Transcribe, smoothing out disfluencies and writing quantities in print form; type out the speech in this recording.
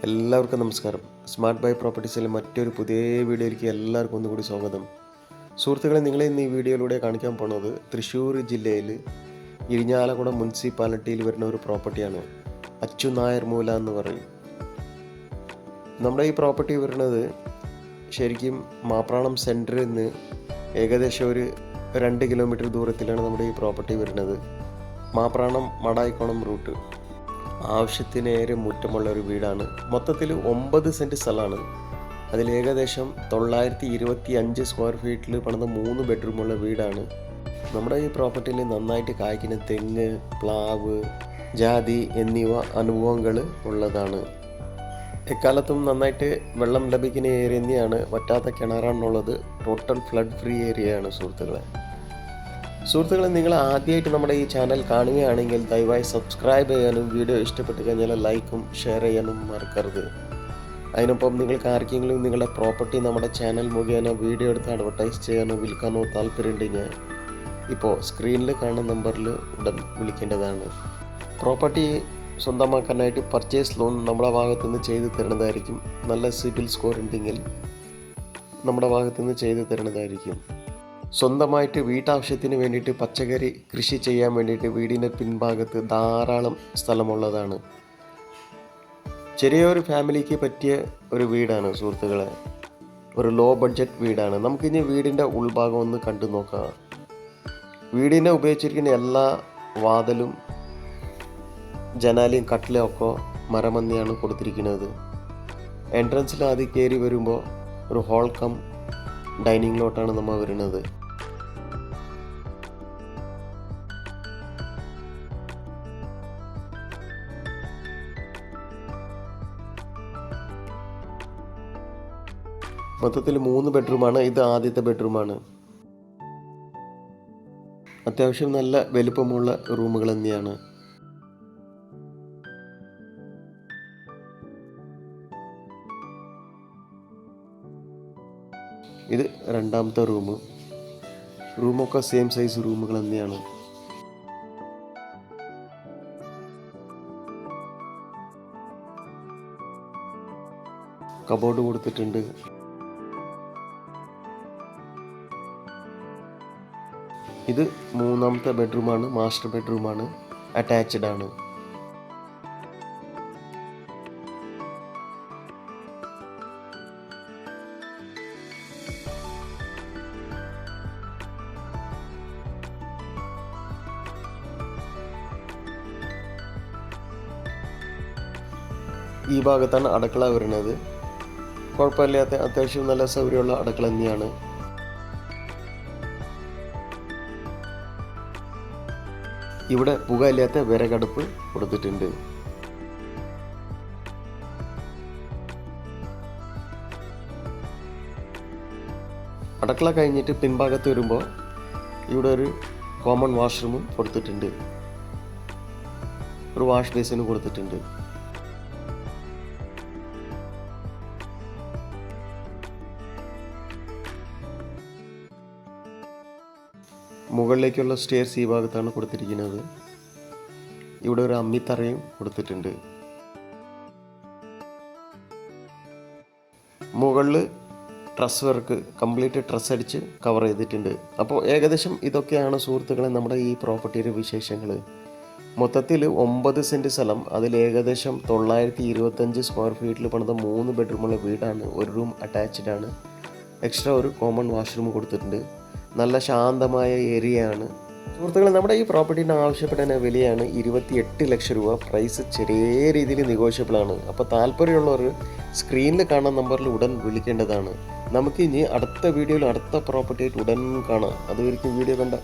എല്ലാവർക്കും നമസ്കാരം. Smart by പ്രോപ്പർട്ടീസിലെ മറ്റൊരു പുതിയ വീഡിയോയിലേക്ക് എല്ലാവർക്കും ഒന്നുകൂടി സ്വാഗതം. സുഹൃത്തുക്കളെ, നിങ്ങളെ ഇന്ന് ഈ വീഡിയോയിലൂടെ കാണിക്കാൻ പോകുന്നത് തൃശ്ശൂർ ജില്ലയിൽ ഇരിഞ്ഞാലക്കുട മുനിസിപ്പാലിറ്റിയിൽ വരുന്ന ഒരു പ്രോപ്പർട്ടിയാണ്. അച്ചുനായർ മൂല എന്ന് പറയും. നമ്മുടെ ഈ പ്രോപ്പർട്ടി വരുന്നത് ശരിക്കും മാപ്രാണം സെൻറ്ററിൽ നിന്ന് ഏകദേശം ഒരു 2 കിലോമീറ്റർ ദൂരത്തിലാണ് നമ്മുടെ ഈ പ്രോപ്പർട്ടി വരുന്നത്. മാപ്രാണം മടായിക്കോണം റൂട്ട്. ആവശ്യത്തിനേറെ മുറ്റമുള്ള ഒരു വീടാണ്. മൊത്തത്തിൽ 9 സെൻറ്റ് സ്ഥലമാണ്. അതിൽ ഏകദേശം 925 സ്ക്വയർ ഫീറ്റിൽ പണിത 3 ബെഡ്റൂമുള്ള വീടാണ്. നമ്മുടെ ഈ പ്രോപ്പർട്ടിയിൽ നന്നായിട്ട് കായ്ക്കുന്ന തെങ്ങ്, പ്ലാവ്, ജാതി എന്നിവ അനുഭവങ്ങൾ ഉള്ളതാണ്. എക്കാലത്തും നന്നായിട്ട് വെള്ളം ലഭിക്കുന്ന ഏരിയ തന്നെയാണ്. വറ്റാത്ത കിണറാണുള്ളത്. ടോട്ടൽ ഫ്ലഡ് ഫ്രീ ഏരിയയാണ് സുഹൃത്തുക്കളെ, നിങ്ങൾ ആദ്യമായിട്ട് നമ്മുടെ ഈ ചാനൽ കാണുകയാണെങ്കിൽ ദയവായി സബ്സ്ക്രൈബ് ചെയ്യാനും വീഡിയോ ഇഷ്ടപ്പെട്ട് കഴിഞ്ഞാൽ ലൈക്കും ഷെയർ ചെയ്യാനും മറക്കരുത്. അതിനൊപ്പം നിങ്ങൾക്ക് ആർക്കെങ്കിലും നിങ്ങളുടെ പ്രോപ്പർട്ടി നമ്മുടെ ചാനൽ മുഖേന വീഡിയോ എടുത്ത് അഡ്വർടൈസ് ചെയ്യാനോ വിൽക്കാനോ താല്പര്യമുണ്ടെങ്കിൽ ഇപ്പോൾ സ്ക്രീനിൽ കാണുന്ന നമ്പറിൽ ഉടൻ വിളിക്കേണ്ടതാണ്. പ്രോപ്പർട്ടി സ്വന്തമാക്കാനായിട്ട് പർച്ചേസ് ലോൺ നമ്മുടെ ഭാഗത്തു നിന്ന് ചെയ്തു തരുന്നതായിരിക്കും. നല്ല സിബിൽ സ്കോർ ഉണ്ടെങ്കിൽ നമ്മുടെ ഭാഗത്തു നിന്ന് ചെയ്തു തരുന്നതായിരിക്കും. സ്വന്തമായിട്ട് വീട്ടാവശ്യത്തിന് വേണ്ടിയിട്ട് പച്ചക്കറി കൃഷി ചെയ്യാൻ വേണ്ടിയിട്ട് വീടിൻ്റെ പിൻഭാഗത്ത് ധാരാളം സ്ഥലമുള്ളതാണ്. ചെറിയൊരു ഫാമിലിക്ക് പറ്റിയ ഒരു വീടാണ് സുഹൃത്തുക്കളെ. ഒരു ലോ ബഡ്ജറ്റ് വീടാണ്. നമുക്കിനി വീടിൻ്റെ ഉൾഭാഗം ഒന്ന് കണ്ടു നോക്കാം. വീടിനെ ഉപയോഗിച്ചിരിക്കുന്ന എല്ലാ വാതിലും ജനാലയും കട്ടിലും ഒക്കെ മരം തന്നെയാണ് കൊടുത്തിരിക്കുന്നത്. എൻട്രൻസിൽ ആദ്യം കയറി വരുമ്പോൾ ഒരു ഹോൾ കം ഡൈനിങ് ലോട്ടാണ് നമ്മൾ വരുന്നത്. മൊത്തത്തിൽ 3 ബെഡ്റൂമാണ്. ഇത് ആദ്യത്തെ ബെഡ്റൂമാണ്. അത്യാവശ്യം നല്ല വലുപ്പമുള്ള റൂമുകൾ തന്നെയാണ്. ഇത് രണ്ടാമത്തെ റൂമൊക്കെ സെയിം സൈസ് റൂമുകൾ തന്നെയാണ്. കബോർഡ് കൊടുത്തിട്ടുണ്ട്. ഇത് മൂന്നാമത്തെ ബെഡ്റൂമാണ്. മാസ്റ്റർ ബെഡ്റൂമാണ്. അറ്റാച്ച്ഡ് ആണ്. ഈ ഭാഗത്താണ് അടുക്കള വരുന്നത്. കുഴപ്പമില്ലാത്ത അത്യാവശ്യം നല്ല സൗകര്യമുള്ള അടുക്കള തന്നെയാണ്. ഇവിടെ പുകയില്ലാത്ത വിറകടുപ്പ് കൊടുത്തിട്ടുണ്ട്. അടുക്കള കഴിഞ്ഞിട്ട് പിൻഭാഗത്ത് വരുമ്പോൾ ഇവിടെ ഒരു കോമൺ വാഷ്റൂമും കൊടുത്തിട്ടുണ്ട്. ഒരു വാഷ് ബേസിനും കൊടുത്തിട്ടുണ്ട്. മുകളിലേക്കുള്ള സ്റ്റെയർസ് ഈ ഭാഗത്താണ് കൊടുത്തിരിക്കുന്നത്. ഇവിടെ ഒരു അമ്മിത്തറയും കൊടുത്തിട്ടുണ്ട്. മുകളിൽ ട്രസ് വർക്ക് കംപ്ലീറ്റ് ട്രസ് അടിച്ച് കവർ ചെയ്തിട്ടുണ്ട്. അപ്പോൾ ഏകദേശം ഇതൊക്കെയാണ് സുഹൃത്തുക്കളെ നമ്മുടെ ഈ പ്രോപ്പർട്ടിയുടെ വിശേഷങ്ങൾ. മൊത്തത്തിൽ 9 സെൻറ്റ് സ്ഥലം. അതിൽ ഏകദേശം 925 സ്ക്വയർ ഫീറ്റിൽ പണിത 3 ബെഡ്റൂമുള്ള വീടാണ്. ഒരു റൂം അറ്റാച്ച്ഡ് ആണ്. എക്സ്ട്രാ ഒരു കോമൺ വാഷ്റൂം കൊടുത്തിട്ടുണ്ട്. നല്ല ശാന്തമായ ഏരിയയാണ് സുഹൃത്തുക്കളെ. നമ്മുടെ ഈ പ്രോപ്പർട്ടീൻ്റെ ആവശ്യപ്പെടുന്ന വിലയാണ് 28 ലക്ഷം രൂപ. പ്രൈസ് ചെറിയ രീതിയിൽ നെഗോഷ്യബിളാണ്. അപ്പോൾ താല്പര്യമുള്ളവർ സ്ക്രീനിൽ കാണുന്ന നമ്പറിൽ ഉടൻ വിളിക്കേണ്ടതാണ്. നമുക്ക് ഇനി അടുത്ത വീഡിയോയിൽ അടുത്ത പ്രോപ്പർട്ടി ആയിട്ട് ഉടൻ കാണാം. അതുവരെയ്ക്കും വീഡിയോ കണ്ട